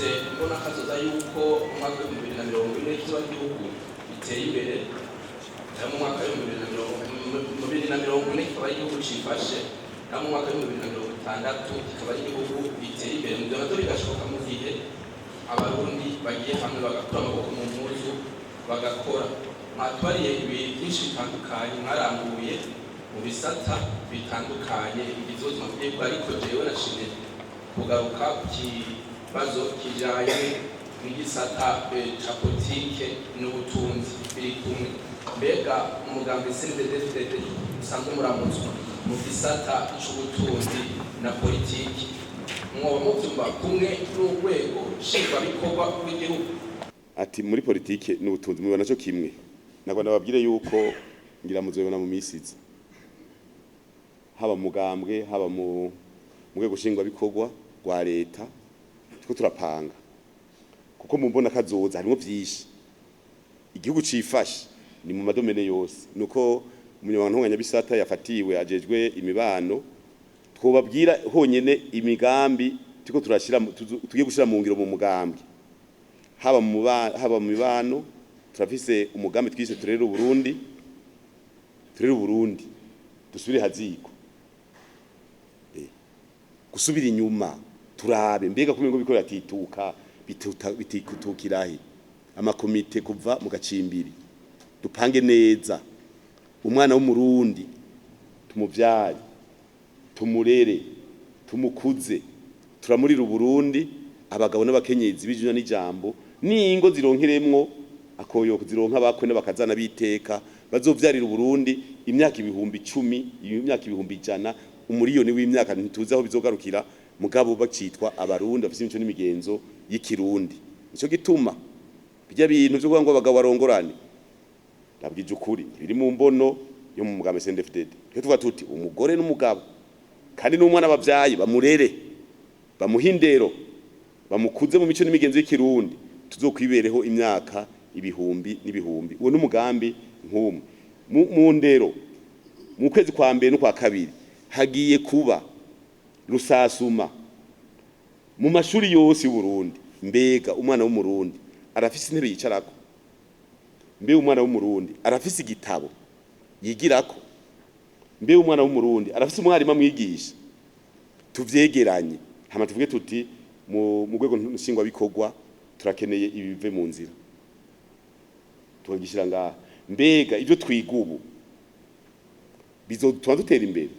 dufise imbonakazoza yuko umwaka wa 2040 kizoba igihugu biteye imbere, mu mwaka wa 2040 kikaba igihugu cifashe, mu mwaka wa 2060 kikaba igihugu biteye imbere. Mu gihe bigashoboka mu gihe abarundi bagiye hamwe bagakura amaboko mu mpuzu bagakora. Mwatwariye ibintu byinshi bitandukanye, mwaranguye mu bisata bitandukanye ibizozima bw'ibyo, ariko jewe nashimye kugaruka ku kibazo kijanye n'igisata ca politike n'ubutunzi biri kumwe. Mbega Umugambwe Cndd-Fdd usanzwe muramutswa mu gisata c'ubutunzi na politiki, mwoba muvyumva kumwe n'urwego nshingwabikorwa rw'igihugu? Ati muri politike n'ubutunzi mubona cyo kimwe. Nagwa nababwire yuko ngira muzobona mu misizi, haba Mugambwe haba mu rwego nshingwabikorwa rwa leta two turapanga, kuko mu mbonakazoza harimo byinshi igihugu cifashe ni mu madomene yose. Nuko umunyamabanga bisata yafatiwe ajejwe imibano, twobabwira honyene imigambi tuko turashira tugiye gushira mu ngiro mu mugambwe, haba mu mibano turafise umugambi twise turere Burundi dusubire haziko, gusubira inyuma turabe mbega kumengo biko yatituka bitikutukirahi amakomite kuva mu gacimbiri, dupange neza umwana w'umurundi tumuvyare tumurere tumukuze, turamurira Burundi abagabo n'abakenyezi bijuna n'ijambo n'ingo zironkeremwo akoyo kuzironka bakwe bakazana biteka bazovyarira Burundi imyaka 10,000 imyaka 100,000 umuriyoni w'imyaka ntituzi aho bizogarukira, mugabo bacitwa abarundi bafite imico n'imigenzo y'ikirundi. Nico gituma bijya bintu byo kuvuga ngo abagabo barongorane ndabwije ukuri biri mu mbono yo mu Mugambwe Cndd-Fdd. Cyo tuvuga tuti umugore n'umugabo kandi n'umwana bavyaye bamurere bamuhindero bamukuze mu mico n'imigenzo y'ikirundi, tuzokwibereho imyaka 1000 uwo n'umugambi nk'umwe. Mu ndero mu kwezi kwa mbere no kwa kabiri hagiye kuba rusasuma mu mashuri yose y'u Burundi. Mbega umwana w'umurundi arafise intebe yicarako? Mbe umwana w'umurundi arafise igitabo yigirako? Mbe umwana w'umurundi arafise umwarimu amwigisha? Tuvyegeranye hama tuvuge tuti mu rwego nshingwabikorwa turakeneye ibive mu nzira, tugishira ngaha. Mbega ibyo twiga ubu bizotuma dutera imbere?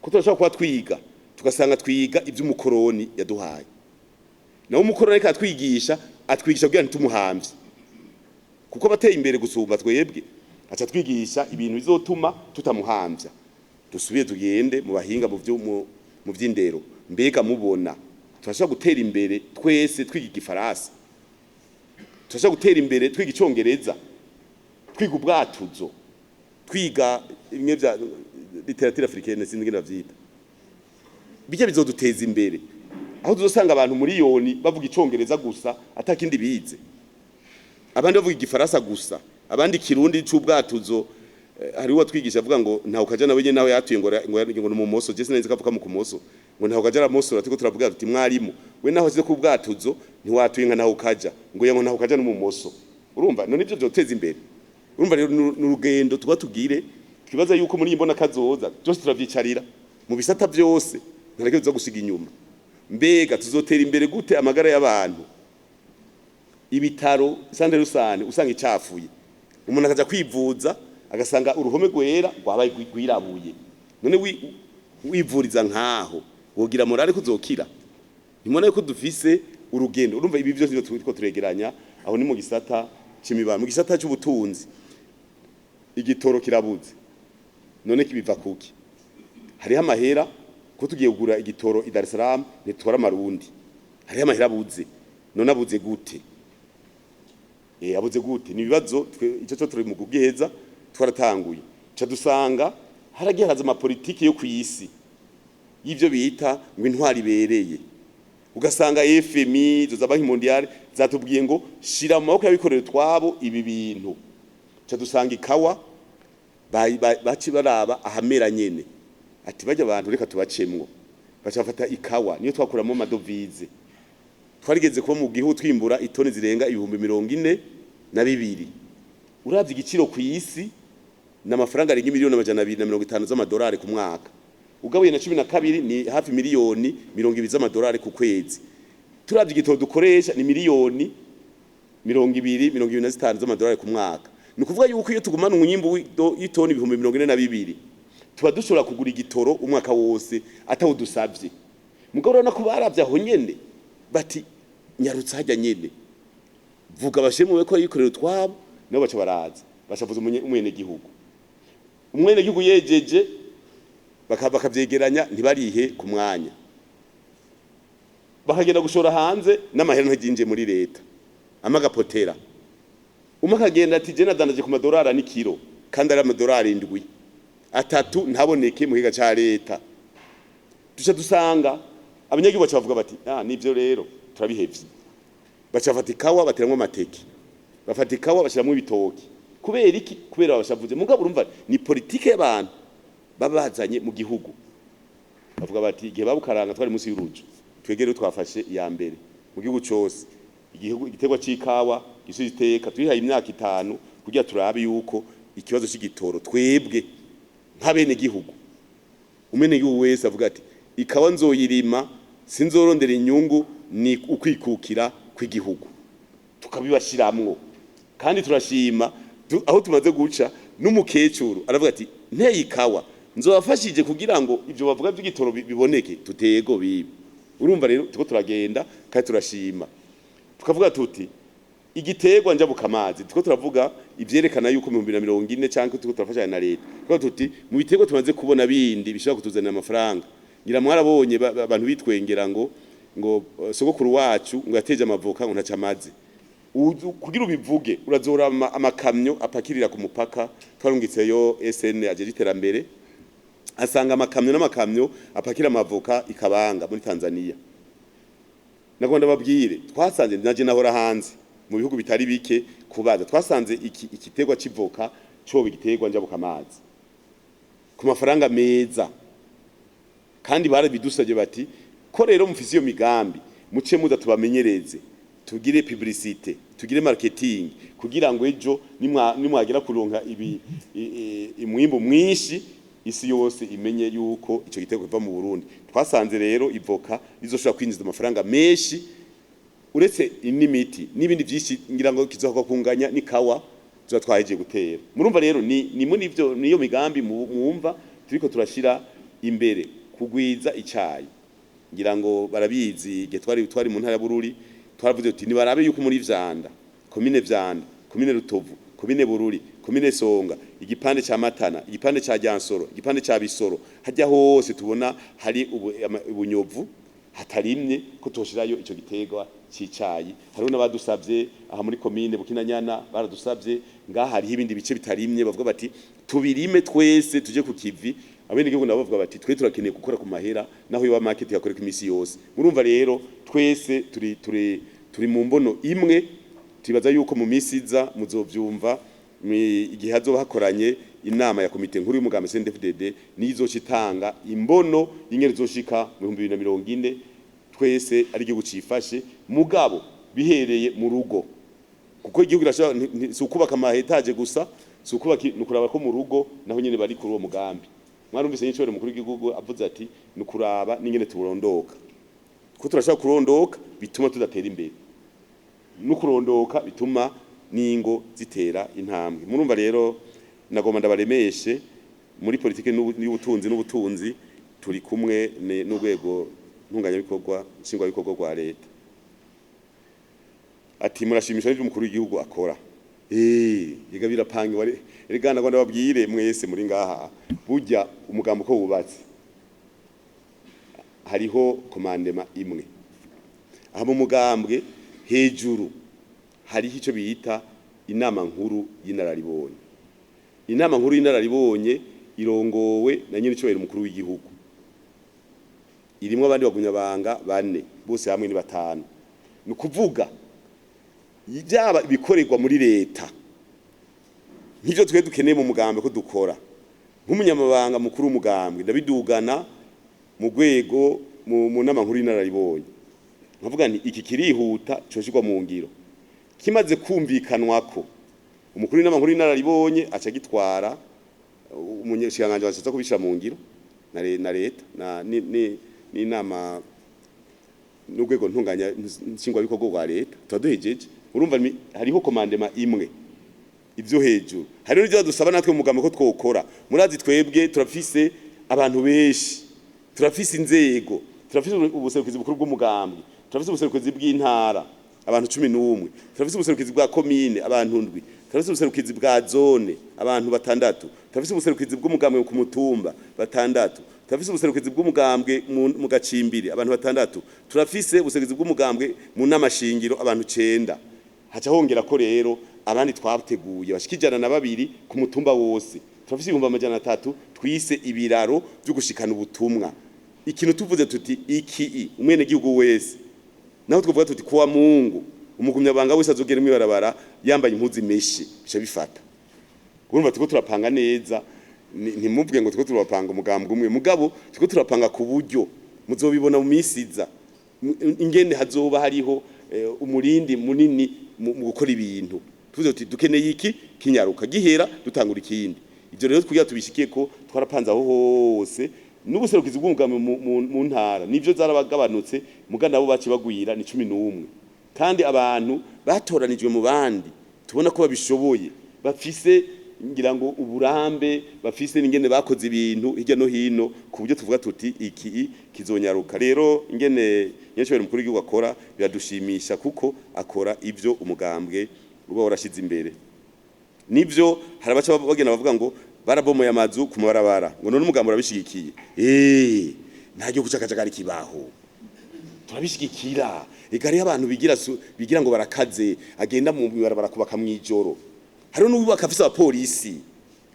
Ko turashaka kuba twiga tugasanga twiga iby'umukoroni yaduhaye, naho umukoroni reka atwigisha kugira ntitumuhamvye, kuko bateye imbere gusumba twebwe aca twigisha ibintu bizotuma tutamuhamvya. Dusubiye tugende mu bahinga mu vy'indero. Mbega mubona turashaka gutera imbere twese twiga igifaransa, turashaka gutera imbere twiga icongereza, twiga ubwatuzo, twiga imwe bya literature africaine sinzi ngena vyita, bijya bizoduteza imbere aho tuzosanga abantu miliyoni bavuga icongereza gusa atakindi bize, abandi bavuga igifaransa gusa, abandi kirundi c'ubwatuzo. Hari uwa twigisha avuga ngo ntaho kaja nawe nyene nawe yatuye ngo mu moso, je sinzi kavuga mu kumoso, ngo ntaho kaja moso ratiko turavuga tuti mwarimu we naho zize ku bwatuzo ntiwatuye nka naho kaja, ngo yango ntaho kaja no mu moso. Urumva none ivyo byoteza imbere? Urumva rero n'urugendo tuba tugire twibaza yuko muri imbonakazoza byose turavyicarira mu bisata byose ntareke zo gusiga inyuma. Mbega tuzotera imbere gute amagara y'abantu? Ibitaro sande rusane usanga icafuye, umuntu akaja kwivuza agasanga uruhome gwera rwabaye gwirabuye, none wivuriza nkaho wogira morale kuzokira? Nimona yuko dufise urugendo. Urumva ibi byose turiko turegeranya aho ni mu gisata c'imibano. Mu gisata c'ubutunzi igitoro kirabuze, none kibiva kuki? Hariho amahera ko tugiye kugura igitoro i Dar es Salaam nitwara amarundi, hariho amahera abuze, none abuze gute? Abuze gute? Ni bibazo ico cyo turi mu kugiheza twaratanguye. Ca dusanga haragiye haza amapolitiki yo kwisi y'ivyo bita ngo intwari bereye, ugasanga FMI zo zabanki mondiale zatubwiye ngo shira mu maboko y'abikorera twabo ibi bintu. Ca dusanga ikawa baci baraba ahamera nyene, ati bajya abantu reka tubacemwo, bacafata ikawa niyo twakuramo amadovize twarigeze kuba mu gihugu twimbura itoni zirenga 42,000 uravye igiciro ku isi n'amafaranga arenga miliyoni 250 z'amadolari ku mwaka ugabuye na 12 ni hafi miliyoni 20 z'amadolari ku kwezi turavye igitoro dukoresha ni miliyoni 20-25 z'amadolari ku mwaka ni kuvuga yuko iyo tugumana umwimbu y'itoni 42,000 tuba dushobora kugura igitoro umwaka wose atawo dusavye mugabo urabona ko baravye aho nyene bati nyarutsa hajya nyene vuga bashemuwe ko yikorera twabo nabo baca baraza bashavuza umwene gihugu yejeje bakavyegeranya ntibarihe ku mwanya bakagenda gushora hanze n'amahera ntaginje muri leta amagapotera umakagenda ati je nadanaje ku madolari ni kilo kandi ari amadolari 7 atatu ntaboneke mu higa ca leta duca dusanga abanyagihugu baca bavuga bati nivyo rero turabihevye baca fatikawa bateramwe amateke bafatikawa bashiramwe ibitoki kubera iki kubera bashavuze mugabo urumva ni politike y'abantu babazanye mu gihugu bavuga bati igihe babukaranga twari musi y'urujo twegere twafashe ya mbere mu gihugu cyose igitegwa c'ikawa gisiteka twihaye imyaka 5 kugira turabe yuko ikibazo c'igitoro twebwe nk'abene gihugu umene gihugu wese avuga ati ikawa nzoyirima sinzorondera inyungu ni ukwikukira kw'igihugu tukabibashiramwo kandi turashima aho tumaze guca n'umukecuru aravuga ati nteye ikawa nzobafashije kugira ngo ivyo bavuga by'igitoro biboneke tutego bibi urumva rero tuko turagenda kandi turashima tukavuga tuti igiterwa njabuka amazi tuko turavuga ivyerekana yuko 2040 canke tuko turafashanya na leta tuko tuti mu biterwa tumaze kubona bindi bishobora kutuzanira amafaranga ngira mwarabonye abantu bitwengera ngo sogokuru wacu ngo yateje amavoka ngo ntacamaze kugira ubivuge urazora amakamyo apakirira ku mupaka twarungitseyo SN ajeje iterambere asanga amakamyo n'amakamyo apakira amavoka ikabanga muri Tanzania nagonda babwire twasanze naje nahora hanze mu bihugu bitari bike kubaza twasanze ikitegwa civoka cyo bigiterwa njabuka amazi ku mafaranga meza kandi barabidusabye bati ko rero mufise iyo migambi muce muza tubamenyereze tugire publicité tugire marketing kugira ngo ejo nimwagera kuronka imwimbo mwinshi isi yose imenye yuko ico gitego kiva mu Burundi twasanze rero ivoka rizoshobora kwinjiza amafaranga menshi uretse inimiti nibindi byinshi ngira ngo kizohakwa kunganya nikawa zo twaheje gutera murumva rero ni muri ivyo niyo migambi mwumva turiko turashira imbere kugwiza icayi ngira ngo barabizi ge twari mu ntara ya Bururi twaravuze uti nibarabe yuko muri Vyanda komine Rutovu komine Bururi komine Songa igipande ca Matana igipande ca Ryansoro igipande ca Bisoro hajya hose tubona hari ubunyovu hatarimye ko toshirayo ico gitegwa cicayi hariho nabadusavye aha muri komine Bukinanyana baradusavye ngaha hari ibindi bice bitarimye bavuga bati tubirime twese tuje ku kivi abene gihugu nabo bavuga bati twe turakeneye gukora ku mahera naho yo market yakoreka imisi yose murumva rero twese turi mu mbono imwe tibaza yuko mu misiza muzovyumva igihe hazoba hakoranye inama ya komite nkuru y'umugambwe Cndd-Fdd nizocitanga imbono y'ingere zoshika mu 2040 twese ari igihugu cifashe mugabo bihereye mu rugo kuko igihugu irashobora sukubaka amahetaje gusa sukubaka nukuraba ko mu rugo naho nyene bari kuri uwo mugambi mwarumvise n'icyo mukuru w'igihugu avuze ati nukuraba n'ingene turondoka ko turashaka kurondoka bituma tudatera imbere nukurondoka bituma ningo zitera intambwe murumva rero nagomba ndabaremeshe muri politike n'ubutunzi turi kumwe n'urwego ntunganya bikorwa nshingwa bikorwa rwa leta ati murashimisha n'ibyo umukuru w'igihugu akora yega birapange wari erigana ngo ndababwire mwese muri ngaha burya umugambo ko wubatse hariho komandema imwe aha mu mugambwe hejuru hari icyo bita inama nkuru y'inararibonye inama nkuru y'inararibonye irongowe na Nyeniteka umukuru w'igihugu irimo abandi bagunyabanga 4 bose hamwe ni 5 nukuvuga yaba bikorerwa muri leta nk'ivyo twe dukeneye mu mugambwe ko dukora nk'umunyamabanga mukuru w'umugambwe ndabidugana mu rwego mu nama nkuru y'inararibonye nkavuga nti iki kirihuta coshirwa mu ngiro kimaze kumvikanwako umukuru n'inama nkuru y'inararibonye aca gitwara umunyeshinganje washatse kubishira mu ngiro na leta n'inama n'urwego ntunganya nshingwabikorwa rwa leta twaduhejeje urumva hariho komandema imwe ibyo hejuru hari n'ibyo dusaba natwe mu mugambo ko twokora murazi twebwe turafise abantu benshi turafise inzego turafise ubuserukizi bukuru bw'umugambwe turafise ubuserukizi bw'intara abantu 11 turafise ubuserukizi bwa commune abantu 7 turafise ubuserukizi bwa zone abantu 6 turafise ubuserukizi bw'umugambwe ku mutumba 6 turafise ubuserukizi bw'umugambwe mu gacimbiri abantu 6 turafise ubuserukizi bw'umugambwe mu namashingiro abantu 9 haca hongera ko rero abandi twateguye bashikijana na 2 ku mutumba wose turafise 300 twise ibiraro byo gushikana ubutumwa ikintu tuvuze tuti iki umwene gihugu wese naho twavuga tuti kuwa Mungu umugumyabanga wese azogera imibarabara yambaye impuzu imeshe bica bifata urumva tuko turapanga neza ntimuvuge ngo tuko turapanga umugambwe umwe mugabo tuko turapanga ku buryo muzobibona mu misiza ingene hazoba hariho umurindi munini mu gukora ibintu tuvuze tuti dukeneye iki kinyaruka gihera dutangura ikindi ivyo rero twiga tubishikiye ko twarapanze aho hose n'ubuserukizi bw'umugambwe mu ntara nivyo zarabagabanutse muganda bo baci bagwira ni 11 kandi abantu batoranijwe mu bandi tubona ko babishoboye bafise ngira ngo uburambe bafise n'ingene bakoze ibintu hirya no hino ku buryo tuvuga tuti iki kizonyaruka rero ingene nyeshobora mukuru w'igihugu akora biradushimisha kuko akora ivyo umugambwe uba warashize imbere nivyo harabaca bagena bavuga ngo barabomoye amazu ku mabarabara ngo none umugambo urabishigikiye nta gihe kucakacakari kibaho turabishigikira igari y'abantu bigira ngo barakaze agenda mu barabara kubaka mwijoro hari n'ubaka afise abapolisi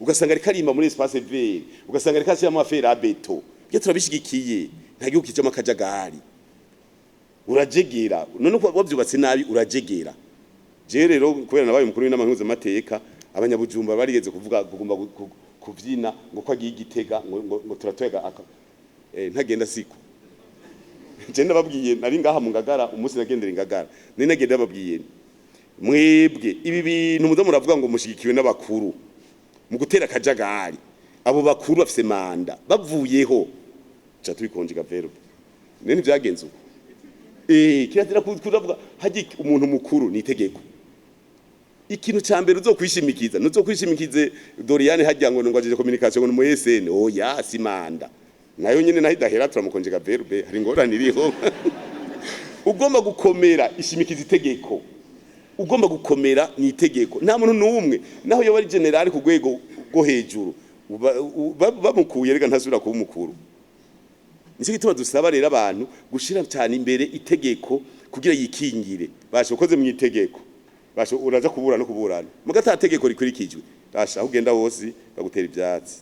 ugasanga ari karimba muri espace vert ugasanga ari kasi y'amafera abeto byo turabishigikiye nta gihe kijama kajagari urajegera none ko wavyubatse nabi urajegera je rero kubera nabaye umukuru w'inama mpuzamategeko abanyabujumba barigeze kuvuga kugomba kuvyina ngo ko agiye igitega ngo turatwega ntagenda siko je ndababwiye nari ngaha mu Ngagara umunsi nagendera Ngagara nari nagenda babwiye mwebwe ibi bintu muzo muravuga ngo mushigikiwe n'abakuru mu gutera kajagari abo bakuru bafise manda bavuyeho cha tubikonjika verbe nene byagenze kirazira kuvuga haji umuntu mukuru ni itegeko ikintu cyambere uzokwishimikiza nuzokwishimikize Doriane hajya ngo ngwaje communication ngo mu SN oya simanda nayo nyene nahidahera turamukonjeka verbe hari ngorane iriho ugomba gukomera ishimikiza itegeko ugomba gukomera ni itegeko nta muntu numwe naho yo bari general ku rwego go hejuru bamukuye rega ntasubira kuba umukuru nicyo gituma dusaba rero abantu gushira cyane imbere itegeko kugira yikingire bashokoze mu itegeko uraza kubura no kuburana mugata tegeko rikurikijwe basha ugenda wose bagutera ibyatsi